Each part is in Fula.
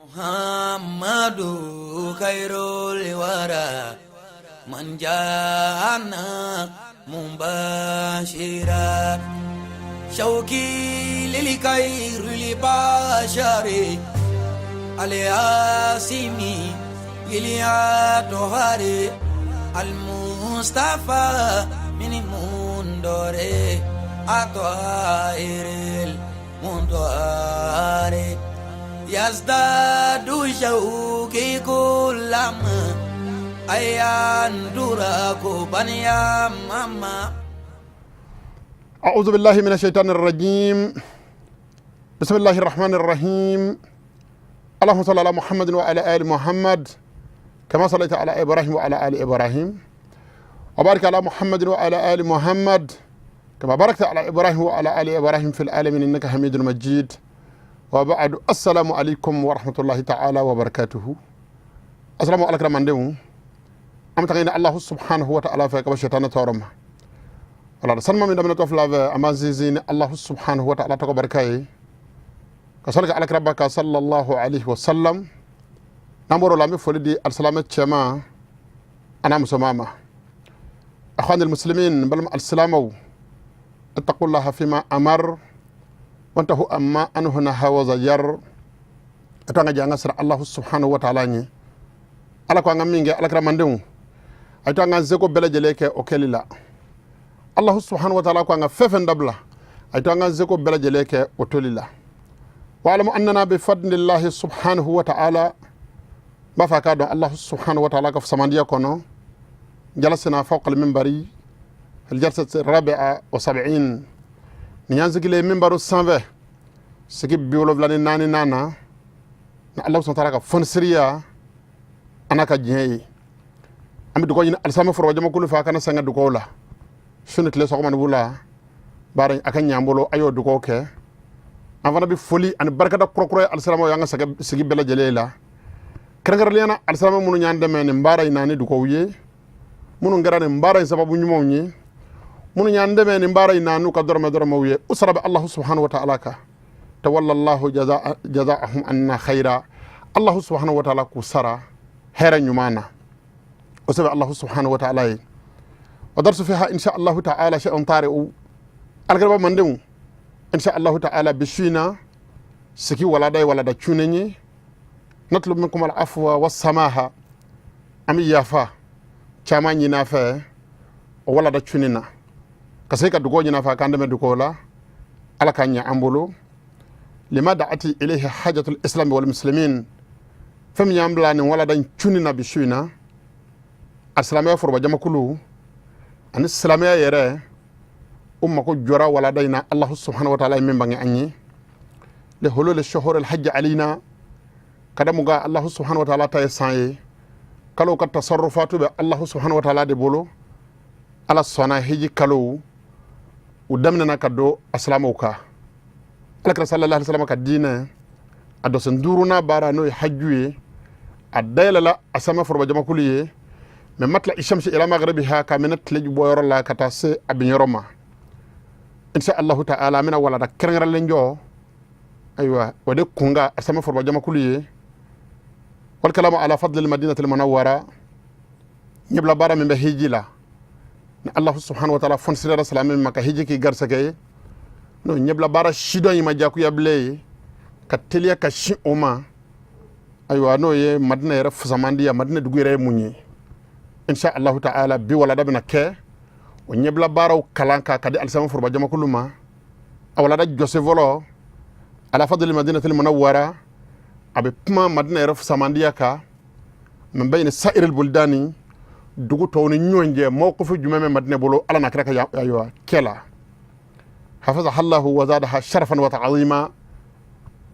Muhammadu khairul wara man jana mumbashira shauki lil khairul bashari alayasimi iliyatohari al mustafa min mundore atwairil mundore yazdadu shauki kullama ayanduraku baniya mama. أعوذ بالله من الشيطان الرجيم. بسم الله الرحمن الرحيم. اللهم صل على محمد وعلى آل محمد كما صليت على إبراهيم وعلى آل إبراهيم وبارك على محمد وعلى آل محمد كما باركت على إبراهيم وعلى آل إبراهيم في العالمين إنك حميد مجيد. وبعد السلام عليكم ورحمة الله تعالى وبركاته. السلام عليكم من دون أم تغينا الله سبحانه وتعالى فيك وشيطان تورم ولا سلم من دمنا توفلا أمازيزين الله سبحانه وتعالى تكبركاي كسلك على ربك صلى الله عليه وسلم نمر لامي فولدي السلامة شما أنا مسمامة أخوان المسلمين بل السلام اتقوا الله فيما أمر وانتهوا أما أنه نهى وزجر أتوانا جانا سر الله سبحانه وتعالى على كوانا مينجي على كرامندون أتوانا زيكو بلا جليك أوكي لا الله سبحانه وتعالى كوانا ففن دبلا أتوانا زيكو بلا جليك أوتولي لا وعلم أننا بفضل الله سبحانه وتعالى ما فكادون الله سبحانه وتعالى كف سمانديا كونو جلسنا فوق المنبري الجلسة الرابعة وسبعين نيانزك لي منبرو سانفي سكي بيولو فلاني ناني نانا الله سبحانه وتعالى فنسريا أنا كجيهي أمي دكو ين ألسامي فروا جمع كل فاكنا سنة دكو لا شنو تلي سوكما نبولا بارين أكن يامبولو أيو دكو كي أفانا بفولي أن بركة كروكروي ألسامي يانغا سكي بلا جليلا كرنغر ليانا ألسامي منو نياندي ميني مبارا يناني دكو ويه منو نغراني مبارا يسابابو نيموني منو نياندي ميني مبارا ينانو كدرم ويه أسرب الله سبحانه وتعالى تولى الله جزاءهم أننا خيرا الله سبحانه وتعالى كسرا هيرا نيمانا وسبب الله سبحانه وتعالى ودرس فيها إن شاء الله تعالى شيء طارئ الغربة من دون إن شاء الله تعالى بشينا سكي ولا داي ولا دا تشونني نطلب منكم العفو والسماحة أمي يافا تشاماني نافع ولا دا تشوننا كسيكا دقوني نافع كان دم دقولا على كان يعملو لما دعتي إليه حاجة الإسلام والمسلمين فم يامبلاني ولا دا تشوننا بشينا السلامية فربا جمع كله أن السلامية يرى أمكو جرى ولا دينا الله سبحانه وتعالى من بني أني لحلول الشهور الحج علينا كذا مغا الله سبحانه وتعالى تيساي كلو كتصرفات الله سبحانه وتعالى دي بولو على الصنع هيجي كلو ودمنا كدو أسلاموكا لك رسول الله صلى الله عليه وسلم أدو سندورنا بارانو يحجوي أدايل لا أسامة فربا جمع كله من مطلع الشمس إلى مغربها كامنة تلج بوير الله كتاسي أبن يروما إن شاء الله تعالى من أولا دا كرنغر لنجو أيوة ودي كونغا أسامة فربا جمع كلية والكلام على فضل المدينة المنورة نبلا بارا من بهيجي لا الله سبحانه وتعالى فنسر رسول من مكا هيجي كي غرسكي نو نبلا بارا شيدو يما جاكو يبلي كتليا كشي أوما أيوة نو يه مدينة يرف زماندية مدينة دقويرة موني إن شاء الله تعالى بي ولا دبنا كه ونيبلا بارو كلانكا كدي ألسام فربا جما كلما أولا دا جوسيفولو على فضل المدينة المنورة أبي بما مدينة رف سامانديا كا من بين سائر البلداني دوغو توني نيونجي موقف جمع مدينة بولو على نكرك أيوة كلا حفظها الله وزادها شرفا وتعظيما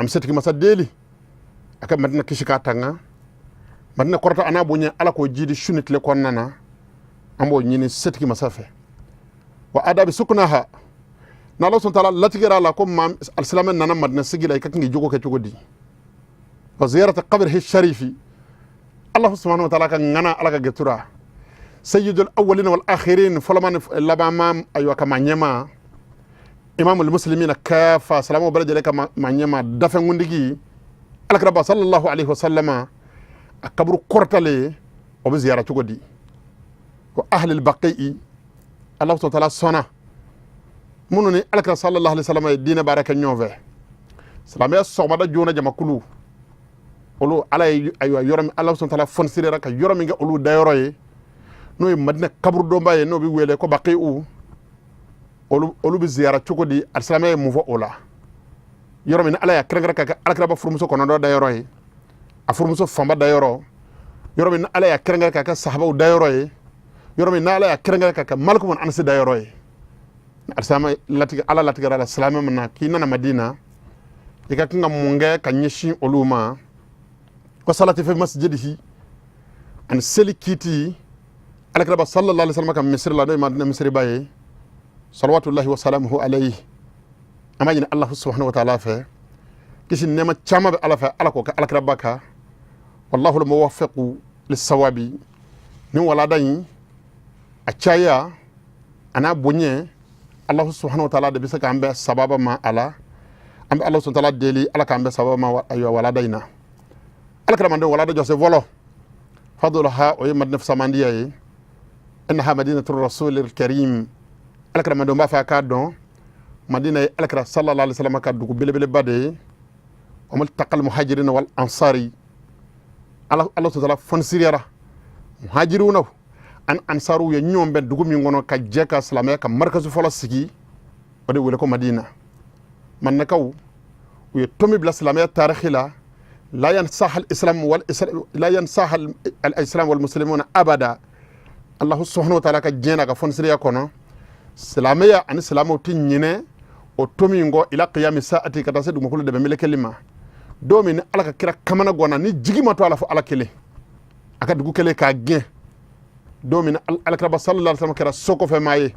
أمسيتك مسديلي أكا مدينة كشكاتنا madina korta ana bonya ala ko jidi shunit le konnana ambo nyini setki masafe wa adabi suknaha na Allah subhanahu wa ta'ala latigira la ko mam al-salaman nana madina sigila ikangi jogo ke jogodi wa ziyarat qabrihi sharifi Allah subhanahu wa ta'ala kan ngana ala ka getura sayyidul awwalin wal akhirin falaman labama ayo kama nyema imamul muslimina kafa salamu barajaleka ma nyema dafa ngundigi alakira sallallahu alaihi wasallama a kaburu kortale o be ziyara cogo di ko ahli al-baqi Allah subhanahu wa ta'ala sona munu ni alakira sallallahu alaihi wasallama dina baraka ñove salama sogmada jona jamakulu olu ala aywa yoram Allah subhanahu wa ta'ala fon sirera ka yoram nga olu dayoro ye no madina kaburu do mbaye no bi wele ko baqi olu be ziyara cogo di al-salama mu fo ola yorom ni ala ya krengra ka alakira ba furmuso kono do dayoro ye a furmuso famba dayoro yorom ni ala ya krengra ka sahaba dayoro ye yorom ni ala ya krengra ka malku mon ansi dayoro ye al-salama latiga ala latiga ala salama mana ki nana madina ika kinga munge ka nyeshi oluma ko salati fi masjidihi an seli kiti alakira sallallahu alaihi wasallam kam misri la do madina misri baye salawatullahi wa salamuhu alayhi amajina Allah subhanahu wa ta'ala fe kisi nema chama be ala fe ala ko ka alakira baka wallahu al muwaffiqu lis sawabi ni wala dayi a chaya ana bonye Allah subhanahu wa ta'ala de bisa ka ambe sababa ma ala ambe Allah subhanahu wa ta'ala deli ala ka ambe sababa ma ayo wala dayna alakira mande wala da jose volo fadluha o yimad nafsa mandiya yi innaha madinatur rasulil karim alakira mande mba fa ka don madina alakira sallallahu alaihi wasallam ka dugu bele bade o mul taqal muhajirin wal ansari Allah subhanahu wa ta'ala fon siriyara muhajiruna an ansaru ya ñombe dugu mi ngono ka jeka salama ka markazu folo sigi o de wele ko madina man nakaw wi tomi bla salama tarikhila لا ينصح الإسلام لا ينصح الإسلام والمسلمون أبدا الله سبحانه وتعالى كجينا كفون سريا كنا سلامية أن سلامه تنينه وتومينغو إلى قيام الساعة كذا سيد مقول ده بملك كلمة دومين على كيرا كمان غوانا نيجي ما توالف على كله أكاد تقول كله كأجين دومين على كرب صلى الله عليه وسلم كرا سوكو في ماي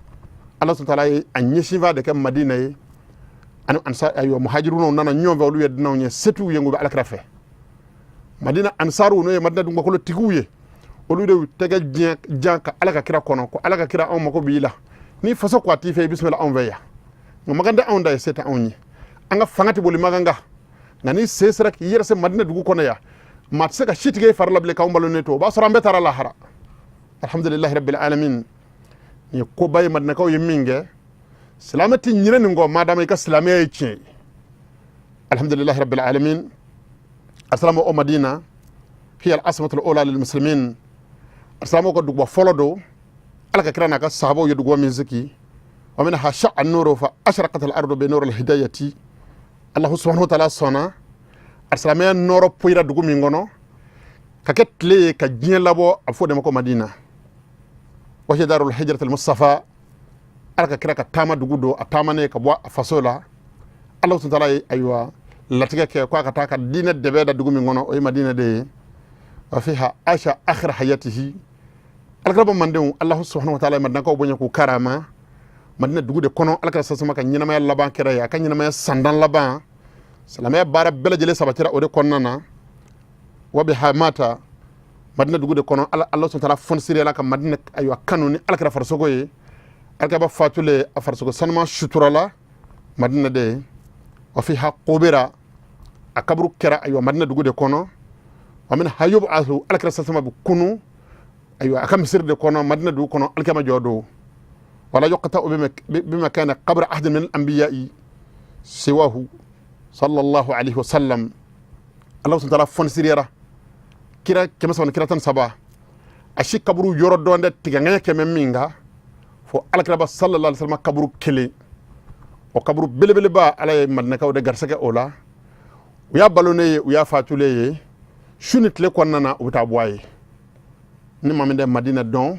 الله سبحانه وتعالى أن يشيفا دك مدينة أنا أنصار أيوة مهاجرون ونانا نيوم فولو يدنا ونيا ستو ينغو على كرافه madina ansaru no madina dum ko tiguye olu de tega janka alaka kira kono ko alaka kira on mako biila ni faso ko ati fe bismillah on veya no maganda on da seta onyi anga fangati boli maganga ngani sesra ki yere se madina dugu kono ya mat se ka shitige farla ble ka umbalo neto ba sora mbetara la hara alhamdulillah rabbil alamin ni ko bay madina ko yiminge salamati nyire ni ngo madama ka salamay ci alhamdulillah rabbil alamin السلام عليكم مدينة هي العاصمة الأولى للمسلمين السلام عليكم دعوة فلودو على كرنا كصحابة يدعوا مزكي ومنها شع النور فأشرقت الأرض بنور الهداية الله سبحانه وتعالى صنع السلام النور بيرا دعوا مينغونو ككتلي كجين لابو أفود مكو مدينة وهي دار الهجرة المصطفى على كرنا كتاما دعوا أتامني كبوا فصولا الله سبحانه وتعالى أيوة latiga ke kwa kataka dina debe da dugumi ngono o madina de wa fiha asha akhir hayatihi algraba mandeu Allah subhanahu wa ta'ala madina ko bonya ko karama madina dugu de kono alkara sasama kan nyina ma laban kera ya kan nyina ma sandan laban salama bara bela jele sabatira o de konnana wa biha mata madina dugu de kono Allah subhanahu wa ta'ala fon sire la kan madina aywa kanuni alkara farsogo ye alkaba fatule afarsogo sanma shuturala madina de وفيها قبرة أكبر كرا أيوة مدينة دغودة كونو ومن هيوب أهلو على كرا سلسلة بكونو أيوة أكم سير دكونو مدينة دو كونو الكما جودو ولا يقطع بمكان قبر أحد من الأنبياء سواه صلى الله عليه وسلم الله سبحانه وتعالى فون سيريرا كرا كما سمعنا كرا تنسبا أشي كبرو يوردون ده تيغانيا كممينغا فو على كرا صلى الله عليه وسلم كبرو كلي o kaburu belebele ba ala madina kaw de garsake ola uya balone uya fatule ye shunitle konnana uta boye ni maminde madina don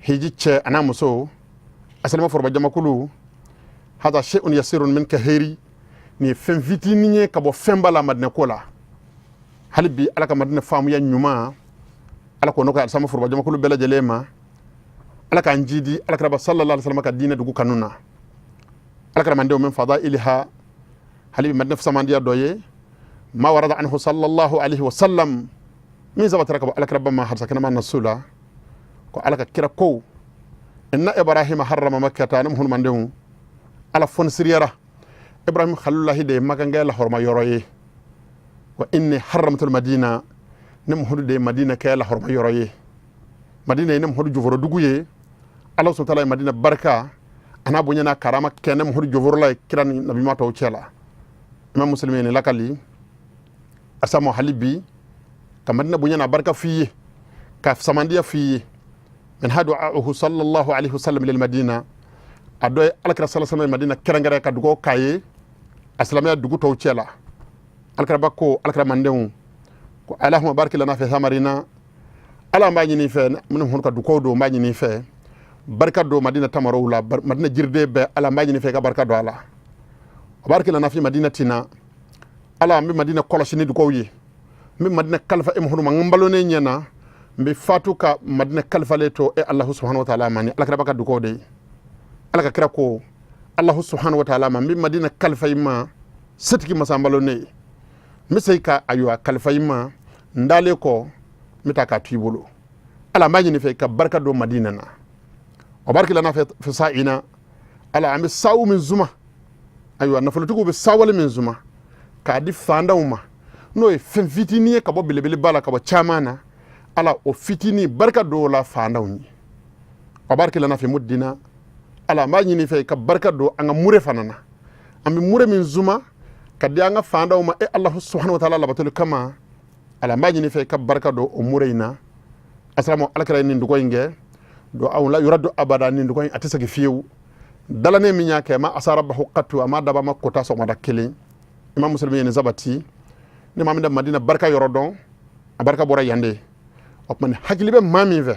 hiji che ana muso asalma forba jamakulu hada shay'un yasirun min kahiri ni fem viti ninye kabo femba la madina kola halbi ala ka madina famu ya nyuma ala ko noka asalma forba jamakulu bela jelema ala ka njidi ala ka sallallahu alaihi wasallam ka dina dugu kanuna alakara mandeu min fadailiha halibi madina fasamandiya doye ma warada anhu sallallahu alaihi wasallam min zabatara ka alakara bama harsa kana man nasula ko alaka kira ko inna ibrahima harrama makkata nam hun mandeu ala fon siriyara ibrahim khallullahi de maganga la horma yoroye wa inni harramatul madina nem hodu de madina kay la horma yoroye madina nem hodu jovoro duguye Allah subhanahu wa ta'ala madina barka ana bunyana karama kenem hodu jovoro la kiran nabi ma taw cela imam muslimin lakali asamo halibi ka madina bunyana barka fiye ka samandiya fiye min hadu a'uhu sallallahu alaihi wasallam lil madina adoy alkara sallallahu alaihi madina kerangare ka dugo kaye aslamaya dugu taw cela alkara bakko alkara mandewu ko allahumma barik lana fi samarina ala mbañi ni fe mun hon ka duko do mbañi ni fe barka do madina tamaro la madina jirde be ala mbañi ni fe ka barka do ala barik lana fi madinatina ala mi madina kolosini duko yi mi madina kalfa e hono ngambalo ne nyena mbi fatu ka madina kalfa leto e allah subhanahu wa ta'ala mani alkara baka duko de alaka kira ko allah subhanahu wa ta'ala mbi madina kalfa ima setki masambalo ne misai ka aywa kalfa ima ndale ko mitaka tibulu ala maji ni fe ka barka do madina na o barki lana fi sa'ina ala ambi sawu min zuma aywa na fulutugo be sawale min zuma ka di fanda uma no e fen fitini ka bo bilebele bala ka bo chamana ala o fitini barka do la fanda unyi o barki lana fi muddina ala maji ni fe ka barka do anga mure fanana ambi mure min zuma kadi anga fanda uma e allah subhanahu wa ta'ala labatul kama ala maji ni fe ka barka do o mureina assalamu alakra ni ndugo inge do aw la yuraddu abada ni ndugo atisa ki fiyewu dala ne minya ke ma asarabahu qatu ama daba makota so mada kele imam muslimin ni zabati ni mam da madina barka yorodon barka bora yande opman hajlibe mami ve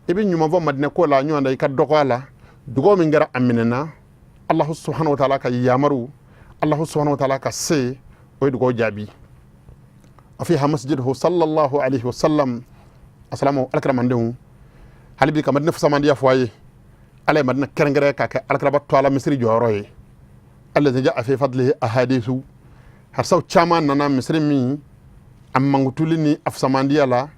ibi nyuma vo madina ko la nyu anda ka dokola dugo mi ngara aminena allah subhanahu wa ta'ala ka yamaru allah subhanahu wa ta'ala ka se o dugo jabi afiha masjiduhu sallallahu alaihi wasallam assalamu alakra mandewu halibi ka madina fasamandiya foye alay madina kerengere ka ka alakra ba toala misri joroye allazi ja'a fi fadlihi ahadithu har saw chama nana misri mi am mangutulini afsamandiya la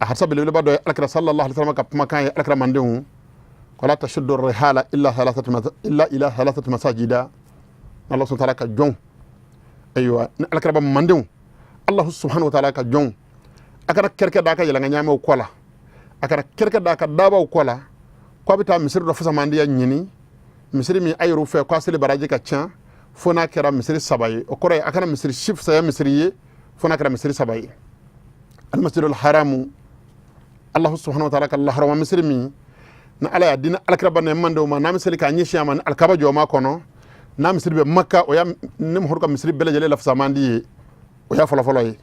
har sabile ba do alakra sallallahu alaihi wasallam ka makan alakra mandewu wala tashuddu rihala illa thalathatu masajida allah subhanahu wa ta'ala ka jon aywa alakra ba mandewu allah subhanahu wa ta'ala ka jon akara kerke da ka yelanga nyame kola akara kerke da ka daba kola ko bita misir do fasa mandiya nyini misir mi ayru fe ko asili baraji ka tia fona kera misir sabaye o kore akara misir shif saya misir ye fona kera misir sabaye al masjidul haramu allah subhanahu wa ta'ala ka allah harama misir mi na ala dina alkraba ne mando ma na misir ka nyishi ama alkaba joma kono na misir be makka o ya nim horka misir bele jele la fasa mandiye o ya fola fola yi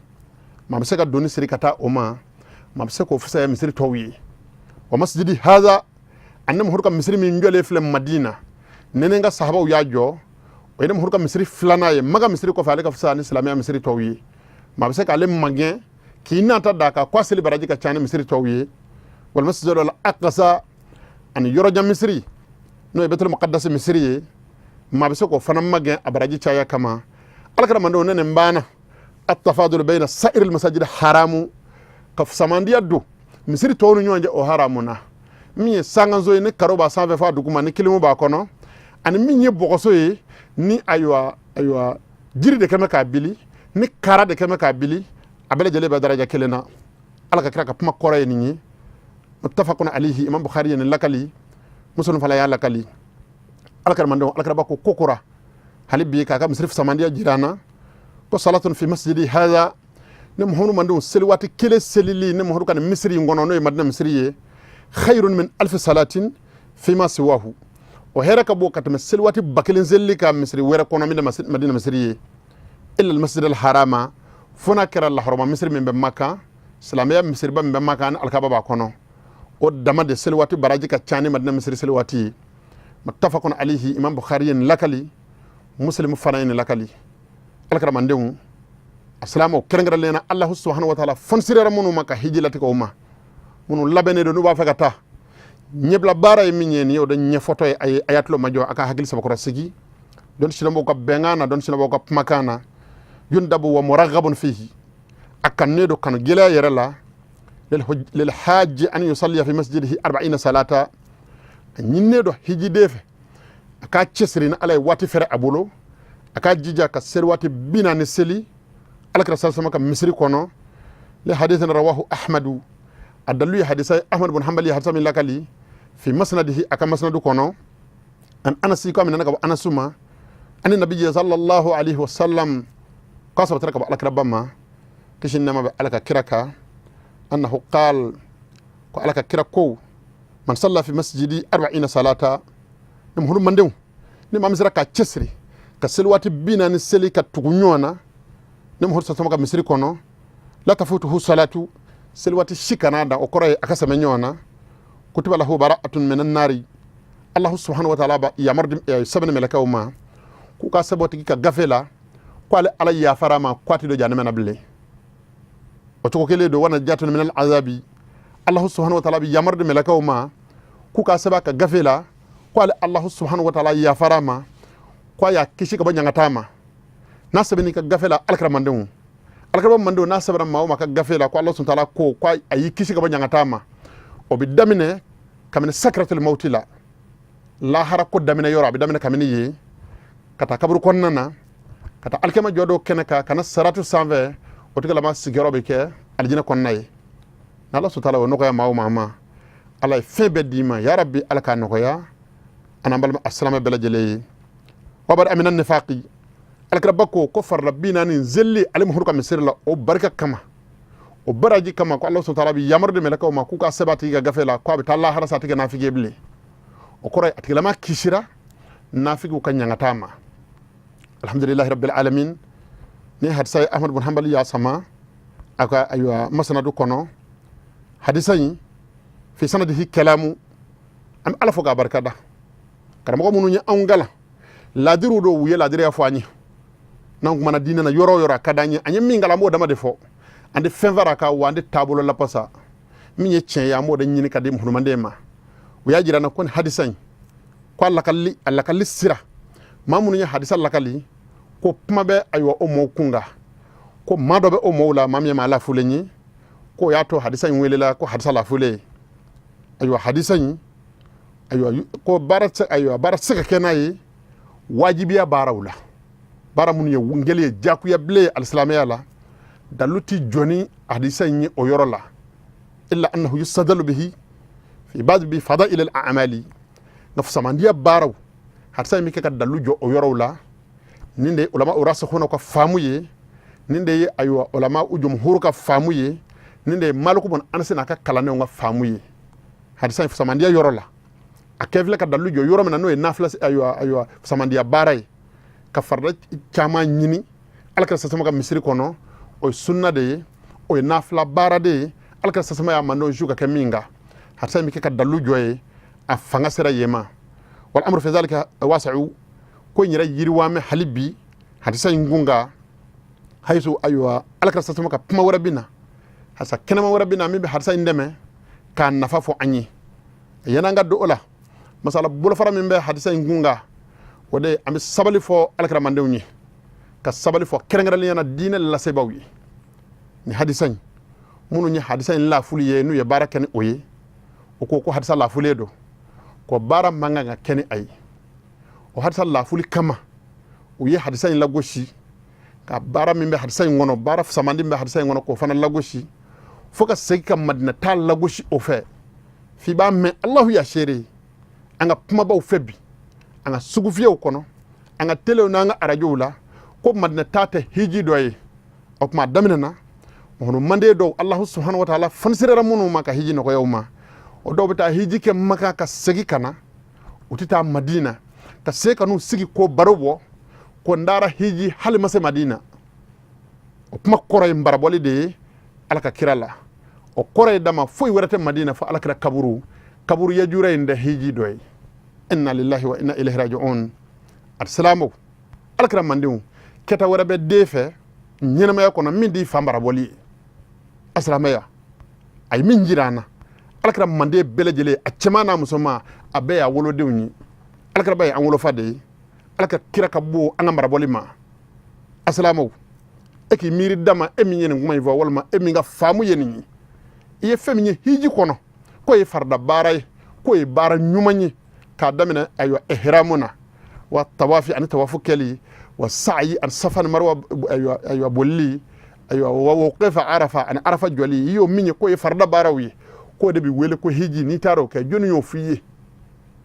ma biseka doni sirikata oma ma biseka ofisa ya misiri towi wa masjidi hadha annam hurka misiri min jole fle madina nenenga sahaba ya jo o yedem hurka misiri flana ye maga misiri ko fale ka fisa ni islamia misiri towi ma biseka ale magien ki nata daka kwa sili baraji ka chane misiri towi wal masjidul al aqsa an yoroja misiri no e betul muqaddas misiri ma biseka fana magien abaraji chaya kama alkara mando nene mbana التفاضل بين سائر المساجد حرام كف سمانديا دو مسيري تونو نيونجا او حرامنا مي سانغانزو ني كاروبا سان فا دوكما ني كلمو با كونو ان مي ني بوكسو ني ايوا جيري دي كما كابيلي ني كارا دي كما كابيلي ابل جلي بدرجه كلنا alaka kraka puma koray ni muttafaqun alayhi imam bukhari en lakali muslim fala ya lakali alaka mando alaka ba ko kokora halibi kaka misrif samandiya jirana ko salatun fi masjidi hadha nem honu mando selwati kele selili nem honu kan misri ngono no madina misriye khairun min alf salatin fi ma siwahu o heraka bo katama selwati bakelen zellika misri wera kono min madina misriye illa al masjid al harama funa kira al harama misri min be makka salamiya misri ba be makka alkaba ba kono o dama de selwati baraji ka chani madina misri selwati muttafaqun alayhi imam bukhari en lakali muslim fanayn lakali alkara mandewu assalamu kerengara lena allah subhanahu wa ta'ala fonsirera munu maka hijilati ko ma munu labene do nuba fagata nyebla bara e minyeni yo do nye photo ay ayatlo majo aka hagil sabako rasigi don sinabo ko bengana don sinabo ko makana yundabu wa muraghabun fihi akan nedo kan gila yerala lil hajj an yusalli fi masjidihi 40 salata nyinnedo hijidefe aka cesrina alay wati fere abulo aka jija ka serwati bina ne seli alakira sallallahu ka misri kono li hadithan rawahu ahmadu adallu hadisa ahmad bin hanbali hadisa min lakali fi masnadihi aka masnadu kono an anas ko min naka anasuma an nabiyyi sallallahu alaihi wasallam qasaba taraka alakira bamma kishin nama alaka kiraka annahu qal ko alaka kirako man salla fi masjidi 40 salata nim hulu mandew ni mam zira ka chesri ka selwati bina ni seli ka tugunyona nim hulu sama ka misri kono la tafutuhu salatu selwati shikana da okore akasa menyona kutiba lahu bara'atun minan nari Allah subhanahu wa ta'ala ba yamardim sabana melaka uma ku ka saboti ka gafela kwale ala ya farama kwati do janama nable o to ko kele do wana jatun minal azabi Allah subhanahu wa ta'ala bi yamardim melaka uma ku ka sabaka gafela kwale Allah subhanahu wa ta'ala ya farama kwa ya kishi ka banyanga tama nasabini ka gafela alkramandu alkramandu nasabara mauma ka gafela kwa Allah subhanahu wa ta'ala ko kwa ayi kishi ka banyanga tama o bidamine kamene sakratul mautila la harako damine yoro bidamine kamene yi kata kabru konnana kata alkema jodo keneka kana saratu sanve o tigala ma sigero be ke aljina konnaye na Allah subhanahu wa ta'ala no ko ya mauma ma Allah febe dima ya rabbi alaka no ko ya anambal assalamu bela jele wa bar aminan nifaqi alkrabako ko far rabbina nin zelli alim hurka misirla o barka kama o baraji kama ko Allah subhanahu wa ta'ala bi yamarde melaka ma ku ka sabati ga gafela ko be talla harasa tiga nafige bile o koray atigala ma kishira nafigu kanyanga tama alhamdulillah rabbil alamin ni hadisa ahmad bin hanbali ya sama aka aywa masnadu kono hadisani fi sanadihi kalamu am alafo ga barkada karamo ko munu nya angala ladiru do wuye ladire ya fani nan kuma na dina na yoro kadanye anya mingala mo dama defo ande fenvara ka wande tabulo la pasa minye chen ya mo da nyini kadim hunu mandema wuya jira na kon hadisan ko allakalli sira mamunu nya hadisa lakali ko pmabe aywa o mo kunga ko madobe o mowla mamye ma la fulenyi ko yato hadisan welela ko hadisa la fule aywa hadisan aywa ko barat saka kenayi wajibiya barawla bara mun ye ngeli jaku ya ble alislamiyya la daluti joni hadisan yi o yorola illa annahu yustadalu bihi fi ba'd bi fada'il al-a'mali nafsamandiya baraw hadisa mi ka dalu jo o yorola ninde ulama urasikhuna ko famuye ninde aywa ulama ujumhur ka famuye ninde maluku bon ansina ka kalane nga famuye hadisa samandiya yorola akevle ka dalu jo yoro mena no nafla aywa samandiya baray ka farda chama nyini alka sasama ka misri kono o sunna de o nafla barade alka sasama ya mano juga keminga hatta mi ka dalu joye a fanga sera yema wal amru fi zalika wasi'u ko nyira yirwa me halibi hadisa ngunga hayso aywa alka sasama ka puma warabina hasa kenama warabina mi be hadisa indeme kan nafa fo anyi yana ngaddo ola masala bula fara min be hadisa ngunga wode am sabali fo alkara mandewni ka sabali fo kerengal yana dina la sebawi ni hadisa munu ni hadisa la fuliye nu ye barakani oye o ko hadisa la fuledo ko bara manga keni ay o hadisa la fuli kama o ye hadisa la goshi ka bara min be hadisa ngono bara samandi be hadisa ngono ko fana la goshi foka seki kam madina tal la goshi o fe fi ba me allah ya shere anga puma ba febi anga sugufiye kono anga tele na anga arajo la ko madina tate hiji doye o kuma daminana mono mande do allah subhanahu wa ta'ala fansirara munu maka hiji no ko yawma o do beta hiji ke maka ka segi kana utita madina ka seka nu sigi ko barobo ko ndara hiji hali mase madina o kuma koray mbaraboli de alaka kirala o koray dama foy werate madina fa alaka kaburu ya jura inda hiji doy inna lillahi wa inna ilaihi raji'un assalamu alakram mandiu keta wara be defe nyinama ya kono min di fambara boli assalamu ya ay min jirana alakram mande belejele acemana musoma abe ya wolo dewni alakram bay an wolo fade alaka kira kabbo an mara boli ma assalamu eki miri dama emi nyene nguma ivo walma emi nga famu yeni iye feminye hiji kono ko e farda baray ko e bara nyumanyi ka damina aywa ihramuna wa tawafi an tawafu kali wa sa'i an safan marwa aywa bolli aywa wa waqifa arafa an arafa joli yo minye ko e farda barawi ko de bi wele ko hiji ni taro ke joni yo fiye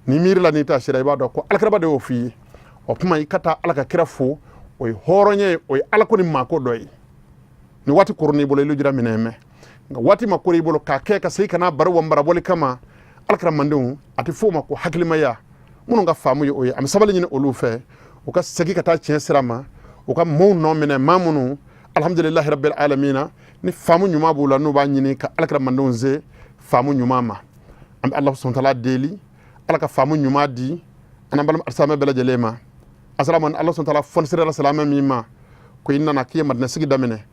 ni mirla ni ta shira ba do ko alkaraba de yo fiye o kuma ikata alaka kira fo o horonye o alako ni mako doy ni wati kurni bolo lu jira mineme wati makuri bolo ka ke ka sai kana bar wambara boli kama alkara mandun ati fo mako haklima ya munu nga famu yo am sabali ni olufe o ka segi kata chen sirama o ka mo no mine mamunu alhamdulillah rabbil alamin ni famu nyuma bula no ba nyini ka alkara mandun ze famu nyuma ma am Allah subhanahu wa ta'ala deli alaka famu nyuma di anambalam arsama bela jelema assalamu Allah subhanahu wa ta'ala fon sirra salama mima ko inna na kiya madna sigi damene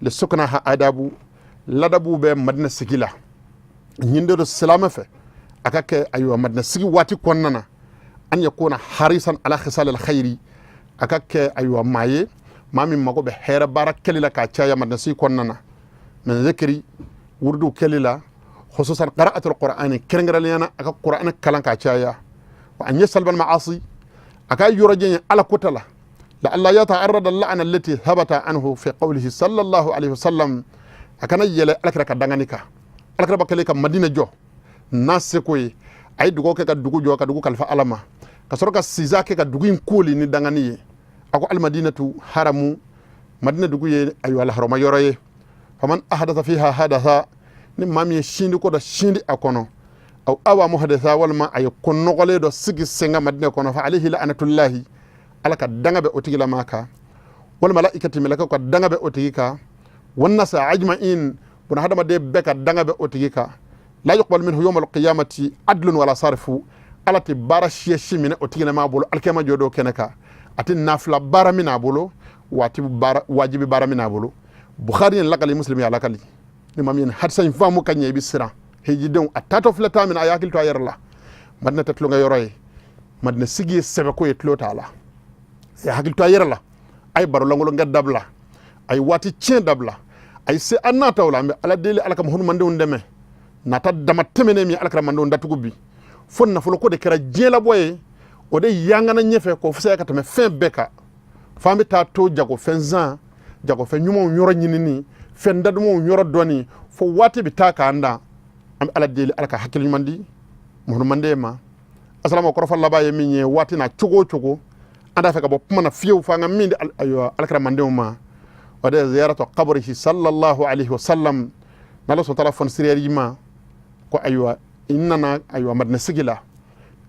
le sukna ha adabu ladabu be madna sigila nyinde do salama fe akake aywa madna sigi wati konnana an yakuna harisan ala khisal al khairi akake aywa maye mami mago be hera barakalila ka chaya madna sigi konnana min zikri wurdu kalila khususan qira'at al qur'ani kerengraliana aka qur'an kalan ka chaya wa an yasal bal ma'asi aka yurajin ala kutala la alla yata'arrad al la'na allati thabata anhu fi qawlihi sallallahu alayhi wasallam akana yele alakra ka danganika alakra bakale ka madina jo nasekoy ay dugo ke ka dugu jo ka dugu kalfa alama ka soroka siza ke ka dugu inkuli ni dangani ako al madinatu haramu madina dugu ye ayu al harama yoroye faman ahdatha fiha hadatha ni mami shindi ko da shindi akono aw awa muhadatha wal ma ay konno gole do sigi senga madina kono fa alayhi la'natullahi alaka dangabe otigila maka wal malaikati malaka ko dangabe otigika wan nasa ajma'in buna hadama de beka dangabe otigika la yuqbal minhu yawm al-qiyamati adlun wala sarfu alati barashiya shimine otigina ma bolo alkema jodo kenaka atin nafla baramina bolo wati wajibi baramina bolo bukhari lakali muslim ya lakali ni mamin hadsan famu kanye bisira hejidon atato flata min ayakil to ayarla madna tatlo nga yoroy madna sigi sebe ko yetlo taala ya hakil to ayarla ay baro langolo nga dabla ay wati cien dabla ay se annata wala me ala deli alaka honu mande undeme nata dama temene mi alaka mande ndatugubi fonna fulo ko de kera jela boye o de yangana nyefe ko fusa ka tame fin beka fambe ta to jago fenzan jago fe nyumo nyoro nyinini fen dadumo nyoro doni fo wati bitaka anda am ala deli alaka hakil mandi honu mande ma assalamu ko fa labaye minye wati na chogo anda fe ka bo pumana fiu fa ngam minde ayo alaka mande ma wada ziyaratu qabrihi sallallahu alayhi wasallam nalo so telefon siriyari ma ko aywa innana aywa madna sigila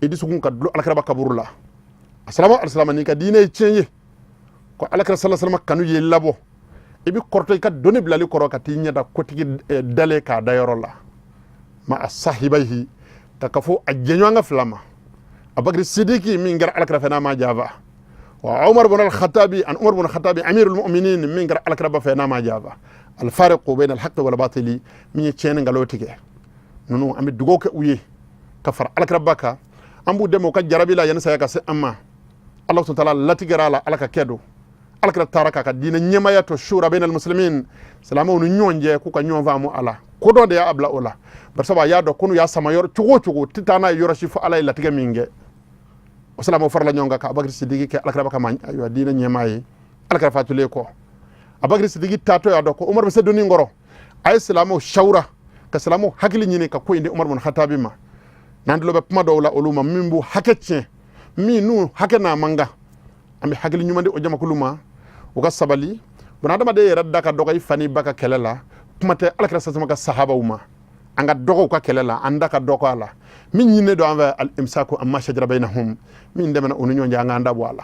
idi sugun ka dulu alakra bakaburula assalamu alaykum ni ka dine chenye ko alakra sallallahu alayhi wasallam kanu ye labo ibi korto ka doni bilali koro ka tinya da kotigi dale ka dayorola ma asahibaihi takafo ajenyo nga flama abagri sidiki min gar alakra fena ma java wa Umar ibn al-Khattabi an Umar ibn al-Khattabi amirul mu'minin min gar al-akraba fa na ma jaba al-fariq bayna al-haqq wal batil min chene ngalotige nunu ami dugo ke uye kafar al-akraba ka ambu demo ka jarabila yan saya ka se amma Allah subhanahu wa ta'ala latigara la alaka kedo al-akraba taraka ka dina nyemaya to shura bayna al-muslimin salamu nu nyonje ku ka nyonva mu ala kodo de ya abla ola bar saba ya do kunu ya sama yor chugo titana yoroshi fu ala latiga minge wasalamu farla nyonga ka abagri sidigi ke alakra baka man aywa dina nyemayi alakra fatule ko abagri sidigi tato ya doko umar be sedoni ngoro ay salamu shawra ka salamu hakili nyini ka ko inde umar mun khatabi ma nandlo be puma dowla oluma mimbu haketche mi nu hakena manga ambi hakili nyumande o jama kuluma o ga sabali bona dama de radda ka dogay fani baka kelela kuma te alakra sama ka sahaba uma anga dogo ka kelela anda ka doko ala min nyine do anva al imsaku amma shajara bainahum min demana onu nyonja anga anda wala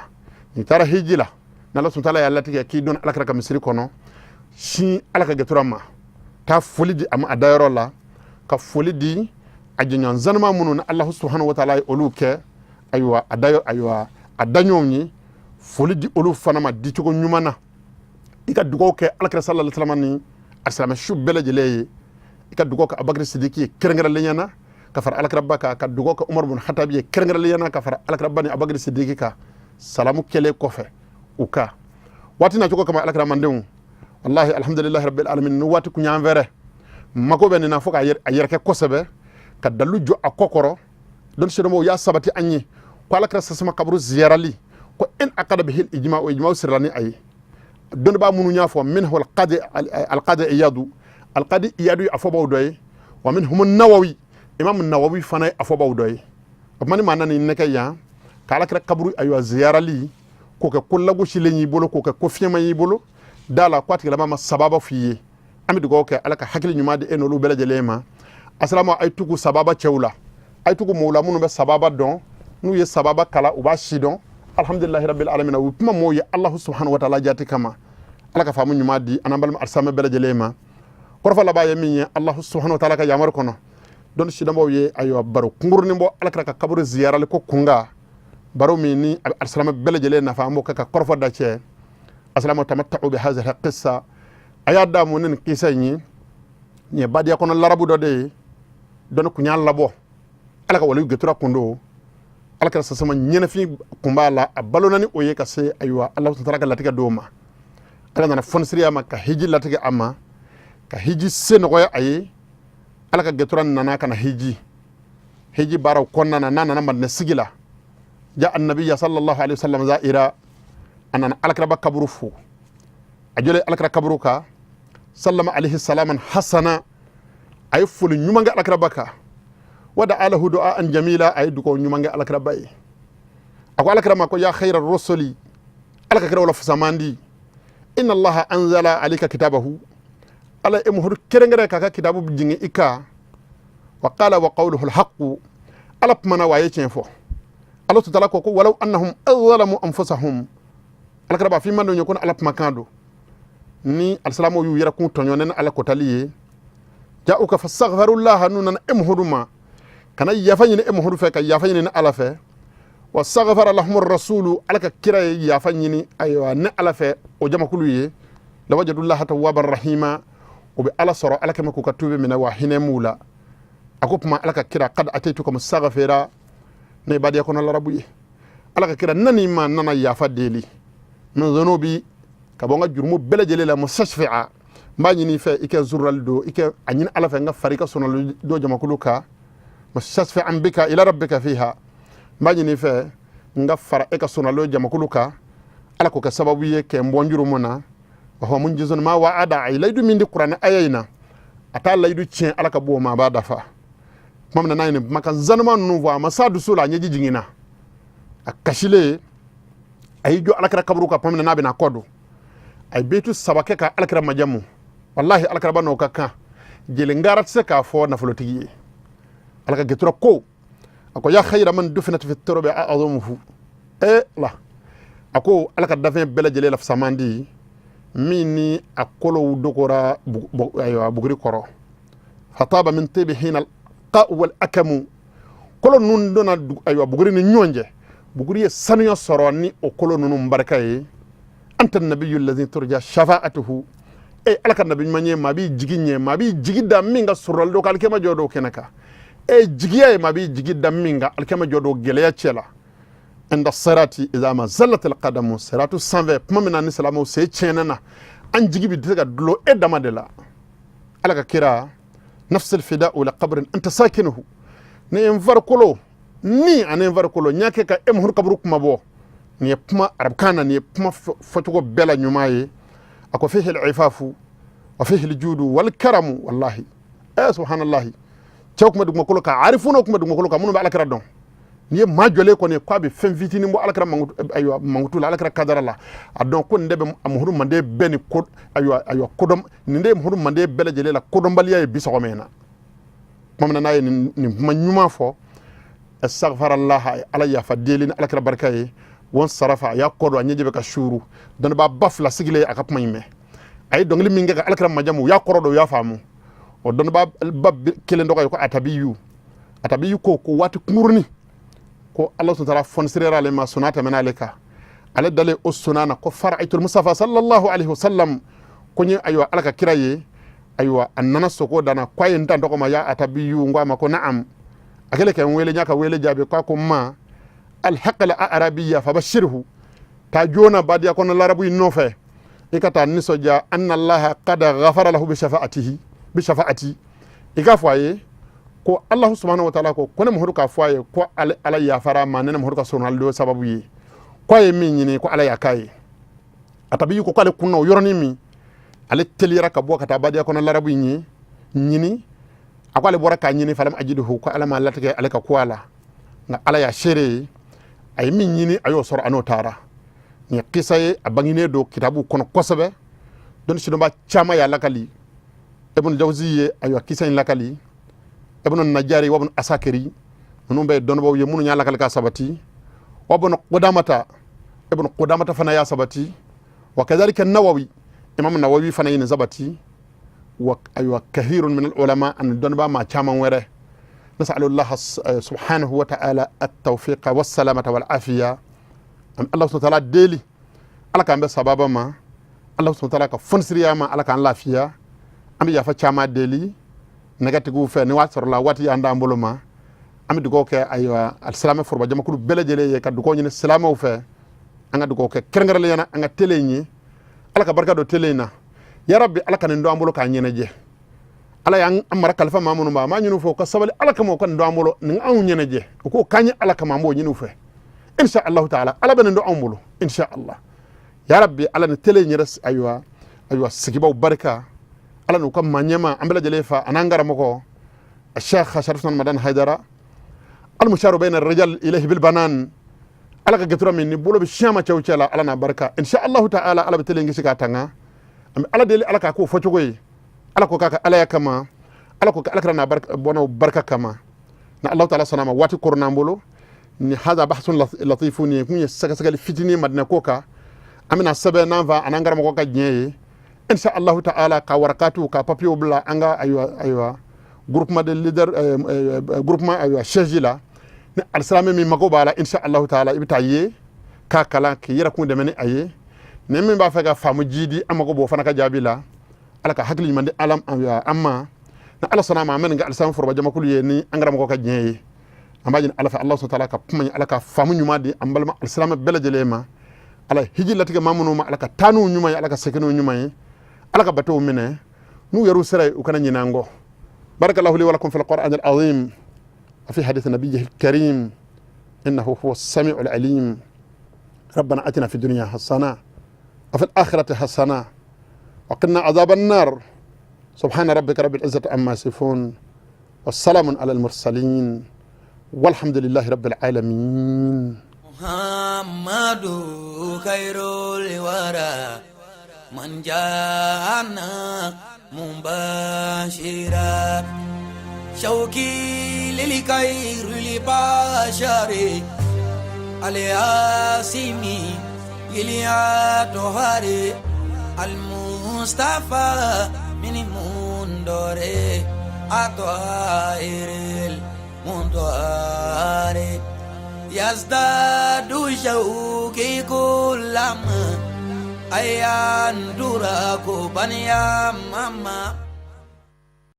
ni tara hijila na Allah subhanahu wa ta'ala yalla tike ki don alakra ka misri kono shi alaka geturama ta folidi am adayarola ka folidi ajinyan zanma munu na Allah subhanahu wa ta'ala oluke aywa adayo aywa adanyonyi folidi olu fanama ditugo nyumana ika dugo ke alakra sallallahu alaihi wasallam ni aslama shubbele jele ika dugo ka abakri sidiki kerengara lenyana kafar alakrabba ka dugo ka umar bin khattab ye kerengara lenyana kafar alakrabba ni abakri sidiki ka salamu kele kofe uka wati na chuko kama alakra mandeu wallahi alhamdulillah rabbil alamin no wati ku nyamvere mako ben na foka yerke kosebe ka dalujo akokoro don shedo ya sabati anyi ko alakra sama kabru ziyarali ko en akada bihil ijma o ijma sirlani ay don ba munu nya fo minhu al-qadi iyadu afobaw doy wa minhum an-nawawi imam an-nawawi fana afobaw doy mani manani neke ya kala kra kabru ayo ziyara li ko ke kullago shilenyi bolo ko ke kofiyama yi bolo dala kwati la mama sababa fiye ami dugo ke alaka hakili nyuma de enolu bela jelema assalamu ay tugu sababa chewla ay tugu mawla munu be sababa don nu ye sababa kala uba shidon alhamdulillah rabbil alamin wa kuma moye allah subhanahu wa ta'ala jati kama alaka famu nyuma di anambal arsama bela jelema korfa la baye min allah subhanahu wa ta'ala ka yamar kono don shidamo ye ayo baro ngurni mbo alaka ka kabru ziyara le ko kunga baro mini arsama bela jelena famu ka korfa da che assalamu tamatta'u bi hadhihi alqissa ayada munin kisani ni badiya kono larabu do de don ku nyal labo alaka wala getura kundo alaka sama nyena fi kumbala abalonani oye ka se aywa allah ta'ala latika doma ala na fonsriya makka hiji latika amma ka hiji sen ko ayi alaka getura nana kana hiji baraw konna nana madna sigila ja annabi sallallahu alaihi wasallam zaira anan alaka bakabru fu ajole alaka kabru ka sallama alaihi salaman hasana ay fulu nyumanga alaka baka wada alahu du'a an jamila ay duko nyumanga alaka bay ako alaka ma ko ya khayra rusuli alaka kira wala fasamandi inna allaha anzala alayka kitabahu ala imhur kerengere kaka kitabu jingi ika wa qala wa qawluhu alhaq ala mana waye chenfo allah ta'ala ko walau annahum azlamu anfusahum alaka ba fi mando nyokon ala makando ni alsalamu yu yara kun tonyo nen ala kotaliye ja'uka fastaghfirullah nunan imhuduma kana yafanyine imhudu fe ka yafanyine na ala fe wastaghfara lahum ar-rasul alaka kira yafanyine aywa na ala fe o jama kuluye la wajadullah tawwaban rahima o be ala soro alaka mako katube mina wa hinemula akopuma alaka kira qad ataytukum astaghfira ne badiya kono la rabuye alaka kira nani ma nana yafa deli min zunubi kabonga jurmu bela jelela musashfi'a mbani ni fe ike zurral do ike anyin ala fe nga farika sonal do jama kuluka musashfi'an bika ila rabbika fiha mbani ni fe nga fara eka sonal do jama kuluka ala ko ka sababu ye ke mbonjuru mona wa huwa munjizun ma wa'ada ay laydu min qur'an ayina ata laydu cien ala ka bo ma ba dafa mamna nayni makan zanma nu wa masadu sula nyeji jingina akashile ay jo ala kra kabru ka pamna nabi na kodo ay betu sabake ka alkara majamu wallahi alkara bano kaka jeli ngarat se ka fo na flotigi alka getura ko ako ya khayra man dufinat fi turbi a'dhamuhu la ako alka dafin bela jeli laf samandi mini akolo dokora aywa bugri koro fataba min tibi hina alqa wal akamu kolo nun dona aywa bugri ni nyonje bugri sanu soroni o kolo nunum barkaye anta nabiyyu alladhi turja shafa'atuhu alaka nabi manye mabi jiginye mabi jigida minga surral do kalkema jodo kenaka jigiya mabi jigida minga alkema jodo geleya chela inda sirati idha ma zallat alqadamu siratu sanve pamina ni salamu se chenana an jigibi daga dulo damadela alaka kira nafs alfida'u li qabrin anta sakinuhu ni envarkolo ni an envarkolo nyake ka emhur kabru kuma bo ni puma arabkana ni puma fotugo bela nyumaye ako fihi al-ifafu wa fihi al-judu wal karamu wallahi subhanallahi chawkuma dugma kolo ka arifuna kuma dugma kolo ka munu ba alakra don ni ma jole ko ne kwa be fen vitini mo alakra aywa mangutul alakra kadarala adon ko ndebe amhuru mande beni ko aywa kodom ni ndebe amhuru mande bela jele la kodom baliya biso mena mamna nayi ni ma nyuma fo astaghfirullah ala ya fadilin alakra barkaye won sarafa ya kodo anyebe ka shuru don ba bafla sigile aka pmayme ay dongli minga ka alkram majamu ya korodo ya famu o don ba kele ndogo ko atabiyu ko wati kumurni ko Allah subhanahu wa ta'ala fonsirera le ma sunata menaleka ala dale o sunana ko faraitul mustafa sallallahu alaihi wasallam ko nyi aywa alaka kiraye aywa annana soko dana kwaye ndan doko ma ya atabiyu ngwa ko na'am akele kan wele nyaka wele jabe ko ma الحق العربية فبشره تاجونا بعد يكون العربي النوفة إكتا نسوجا أن الله قد غفر له بشفاعتي إكافواي كو الله سبحانه وتعالى كو كنا مهرو كافواي كو على يافرا ما ننا مهرو كسرنالدو سببوي كو يميني كو على يكاي atabi ko kale kunno yoroni mi ale telira ka bo ka tabadi ko na larabu ñi ñini akwale bora ka ñini falam ajiduhu ko alama latake ale ka kwala nga ala ya shere ay min ñini ayo sor ano tara ni qisaye abangine do kitabu kono kosabe don sido ba chama ya lakali ibn jawziye ayo kisayn lakali ibn najari wabn asakiri nunu be don bo yemunu nya lakal ka sabati wabn qudamata fana ya sabati wa kadhalika an-nawawi imam an-nawawi fana yin zabati wa aywa kathirun min al-ulama an don ba ma chama were nas'alullah subhanahu wa ta'ala at-tawfiq was-salamata wal-afiya Allah subhanahu wa ta'ala deli ala kan be sababa ma Allah subhanahu wa ta'ala ka fonsriya ma ala kan lafiya ambi ya fa chama deli negatigu fe ni wat sorla wati anda mboloma ambi dugo ke aywa al-salama forba jama kulu bele jele ye kaddu ko ni salama fe anga dugo ke kerngare yana anga telenyi ala ka barka do telena ya rabbi ala kan ndo ambolo ka nyene je ala yang amara kalfa mamunu ba ma nyunu fo ka sabali ala ka mo kan ndo ambolo ni an nyene je ko kanye ala ka mambo nyinu fe insha Allah ta'ala ala ben ndo ambolo insha Allah ya rabbi ala ne telenyi res aywa sigibaw barka ala no kam manyama ambela jelefa anangara mako الشيخ شرف رمضان هيدرا المشار بين الرجال إليه بالبنان ala ka getura min ni bolo bi shama chawchala ala na barka insha Allah ta'ala ala betelengi sika tanga am ala deli ala ka ko fochogoy ala ko kaka ala yakama ala ko ala kana barka bono barka kama na Allah ta'ala sanama wati korna mbolo ni hada bahsun latifuni kunye saka saka fitini madna koka amina sabe nanva anangara mo koka nyeye insha Allah ta'ala ka warakatu ka papio bla anga aywa groupement de leader groupement aywa chejila al-salama mi mago bala insha Allah ta'ala ibtaye ka kala ki yira kun de meni aye ne min ba fa ga famu jidi amago bo fana ka jabila ala ka hakli mande alam amma na ala sanama men ga al-salama forba jama kul yeni angara ko ka nyeye ambaji ala fa Allah subhanahu wa ta'ala ka puma ala ka famu nyuma di ambalma al-salama bela jelema ala hijilatiga mamuno ma ala ka tanu nyuma ala ka sekeno nyuma ala ka bato mine nu yaru sere ukana nyinango barakallahu li wa lakum fil qur'an al-azim في حديث نبيه الكريم إنه هو السميع العليم ربنا أتنا في الدنيا حسنة وفي الآخرة حسنة وقنا عذاب النار سبحان ربك رب العزة عما يصفون والسلام على المرسلين والحمد لله رب العالمين محمد خير الورى من جاءنا مباشرا شوقي للخير لبشر الياسمي يلياتهر المصطفى من مندور أطهر المنطهر يزداد شوقي كلما أيان دراك بنيا ماما